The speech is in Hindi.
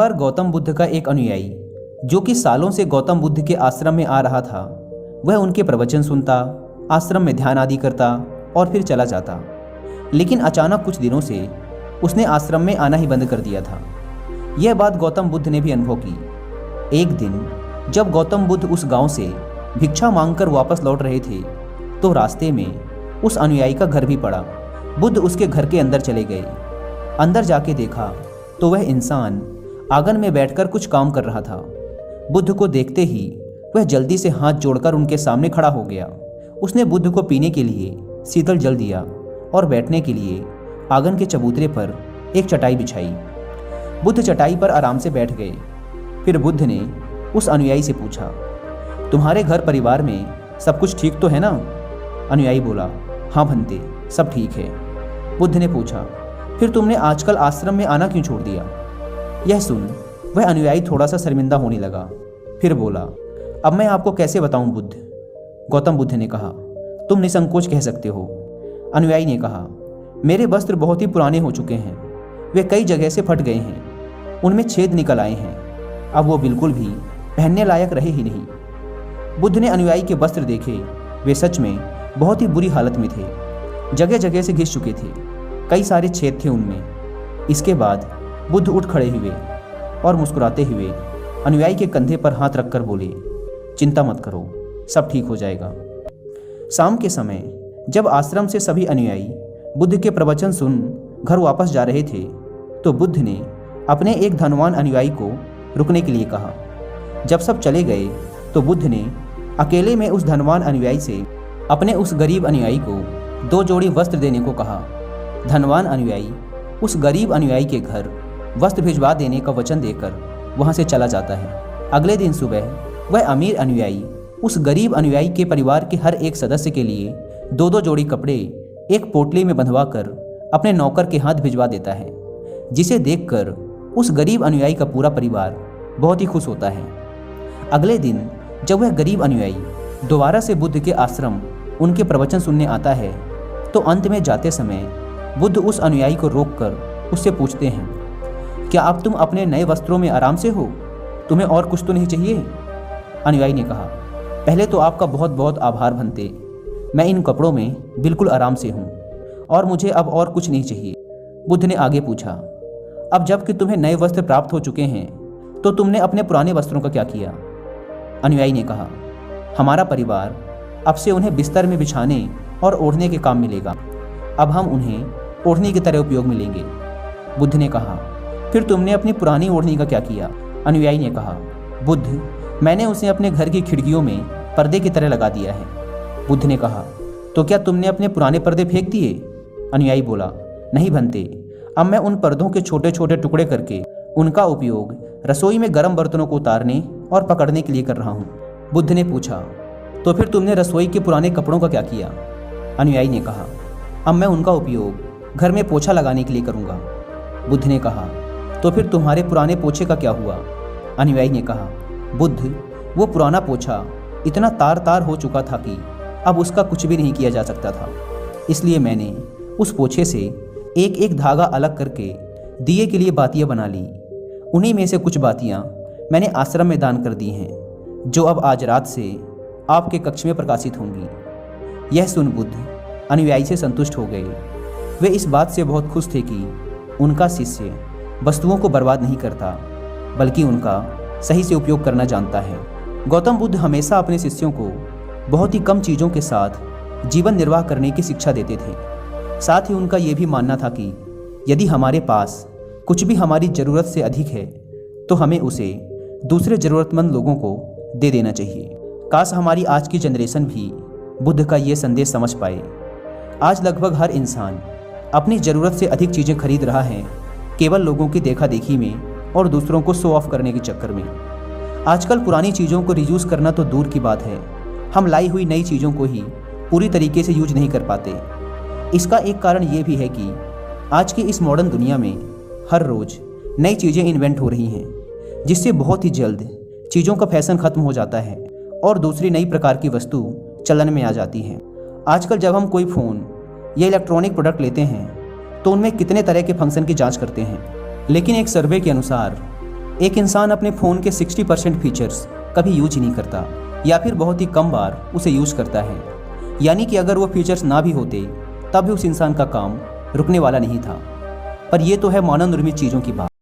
पर गौतम बुद्ध का एक अनुयायी जो कि सालों से गौतम बुद्ध के आश्रम में आ रहा था, वह उनके प्रवचन सुनता, आश्रम में ध्यान आदि करता और फिर चला जाता। लेकिन अचानक कुछ दिनों से उसने आश्रम में आना ही बंद कर दिया था। यह बात गौतम बुद्ध ने भी अनुभव की। एक दिन जब गौतम बुद्ध उस गांव से भिक्षा मांगकर वापस लौट रहे थे तो रास्ते में उस अनुयायी का घर भी पड़ा। बुद्ध उसके घर के अंदर चले गए। अंदर जाके देखा तो वह इंसान आंगन में बैठकर कुछ काम कर रहा था। बुद्ध को देखते ही वह जल्दी से हाथ जोड़कर उनके सामने खड़ा हो गया। उसने बुद्ध को पीने के लिए शीतल जल दिया और बैठने के लिए आंगन के चबूतरे पर एक चटाई बिछाई। बुद्ध चटाई पर आराम से बैठ गए। फिर बुद्ध ने उस अनुयायी से पूछा, तुम्हारे घर परिवार में सब कुछ ठीक तो है ना? अनुयायी बोला, हाँ भंते, सब ठीक है। बुद्ध ने पूछा, फिर तुमने आजकल आश्रम में आना क्यों छोड़ दिया? यह सुन वह अनुयायी थोड़ा सा शर्मिंदा होने लगा। फिर बोला, अब मैं आपको कैसे बताऊं बुद्ध? गौतम बुद्ध ने कहा, तुम निसंकोच कह सकते हो। अनुयायी ने कहा, मेरे वस्त्र बहुत ही पुराने हो चुके हैं, वे कई जगह से फट गए हैं, उनमें छेद निकल आए हैं, अब वो बिल्कुल भी पहनने लायक रहे ही नहीं। बुद्ध ने अनुयायी के वस्त्र देखे, वे सच में बहुत ही बुरी हालत में थे, जगह जगह से घिस चुके थे, कई सारे छेद थे उनमें। इसके बाद बुद्ध उठ खड़े हुए और मुस्कुराते हुए अनुयायी के कंधे पर हाथ रखकर बोले, चिंता मत करो, सब ठीक हो जाएगा। शाम के समय जब आश्रम से सभी अनुयायी बुद्ध के प्रवचन सुन घर वापस जा रहे थे तो बुद्ध ने अपने एक धनवान अनुयायी को रुकने के लिए कहा। जब सब चले गए तो बुद्ध ने अकेले में उस धनवान अनुयायी से अपने उस गरीब अनुयायी को 2 जोड़ी वस्त्र देने को कहा। धनवान अनुयायी उस गरीब अनुयायी के घर वस्त्र भिजवा देने का वचन देकर वहां से चला जाता है। अगले दिन सुबह वह अमीर अनुयायी उस गरीब अनुयायी के परिवार के हर एक सदस्य के लिए 2-2 जोड़ी कपड़े एक पोटली में बंधवाकर अपने नौकर के हाथ भिजवा देता है, जिसे देखकर उस गरीब अनुयायी का पूरा परिवार बहुत ही खुश होता है। अगले दिन जब वह गरीब अनुयायी दोबारा से बुद्ध के आश्रम उनके प्रवचन सुनने आता है तो अंत में जाते समय बुद्ध उस अनुयायी को रोककर उससे पूछते हैं, क्या अब तुम अपने नए वस्त्रों में आराम से हो? तुम्हें और कुछ तो नहीं चाहिए? अनुयायी ने कहा, पहले तो आपका बहुत बहुत आभार भंते, मैं इन कपड़ों में बिल्कुल आराम से हूँ और मुझे अब और कुछ नहीं चाहिए। बुद्ध ने आगे पूछा, अब जबकि तुम्हें नए वस्त्र प्राप्त हो चुके हैं तो तुमने अपने पुराने वस्त्रों का क्या किया? अनुयायी ने कहा, हमारा परिवार अब से उन्हें बिस्तर में बिछाने और ओढ़ने के काम मिलेगा, अब हम उन्हें ओढ़नी की तरह उपयोग में लेंगे। बुद्ध ने कहा, फिर तुमने अपनी पुरानी ओढ़नी का क्या किया? अनुयायी ने कहा, बुद्ध, मैंने उसे अपने घर की खिड़कियों में पर्दे की तरह लगा दिया है। बुद्ध ने कहा, तो क्या तुमने अपने पुराने पर्दे फेंक दिए? अनुयायी बोला, नहीं भंते, अब मैं उन पर्दों के छोटे छोटे टुकड़े करके उनका उपयोग रसोई में गर्म बर्तनों को उतारने और पकड़ने के लिए कर रहा हूँ। बुद्ध ने पूछा, तो फिर तुमने रसोई के पुराने कपड़ों का क्या किया? अनुयायी ने कहा, अब मैं उनका उपयोग घर में पोछा लगाने के लिए करूँगा। बुद्ध ने कहा, तो फिर तुम्हारे पुराने पोछे का क्या हुआ? अनुयायी ने कहा, बुद्ध, वो पुराना पोछा इतना तार तार हो चुका था कि अब उसका कुछ भी नहीं किया जा सकता था, इसलिए मैंने उस पोछे से एक एक धागा अलग करके दिए के लिए बातियाँ बना ली। उन्हीं में से कुछ बातियाँ मैंने आश्रम में दान कर दी हैं, जो अब आज रात से आपके कक्ष में प्रकाशित होंगी। यह सुन बुद्ध अनुयायी से संतुष्ट हो गए। वे इस बात से बहुत खुश थे कि उनका शिष्य वस्तुओं को बर्बाद नहीं करता, बल्कि उनका सही से उपयोग करना जानता है। गौतम बुद्ध हमेशा अपने शिष्यों को बहुत ही कम चीज़ों के साथ जीवन निर्वाह करने की शिक्षा देते थे। साथ ही उनका ये भी मानना था कि यदि हमारे पास कुछ भी हमारी ज़रूरत से अधिक है तो हमें उसे दूसरे ज़रूरतमंद लोगों को दे देना चाहिए। काश हमारी आज की जनरेशन भी बुद्ध का ये संदेश समझ पाए। आज लगभग हर इंसान अपनी ज़रूरत से अधिक चीज़ें खरीद रहा है, केवल लोगों की देखा देखी में और दूसरों को शो ऑफ करने के चक्कर में। आजकल पुरानी चीज़ों को रीयूज़ करना तो दूर की बात है, हम लाई हुई नई चीज़ों को ही पूरी तरीके से यूज नहीं कर पाते। इसका एक कारण ये भी है कि आज की इस मॉडर्न दुनिया में हर रोज़ नई चीज़ें इन्वेंट हो रही हैं, जिससे बहुत ही जल्द चीज़ों का फैशन ख़त्म हो जाता है और दूसरी नई प्रकार की वस्तु चलन में आ जाती है। आजकल जब हम कोई फ़ोन या इलेक्ट्रॉनिक प्रोडक्ट लेते हैं तो उनमें कितने तरह के फंक्शन की जांच करते हैं, लेकिन एक सर्वे के अनुसार एक इंसान अपने फ़ोन के 60% फीचर्स कभी यूज ही नहीं करता या फिर बहुत ही कम बार उसे यूज करता है। यानी कि अगर वो फीचर्स ना भी होते तब भी उस इंसान का काम रुकने वाला नहीं था। पर ये तो है मानव निर्मित चीज़ों की बात।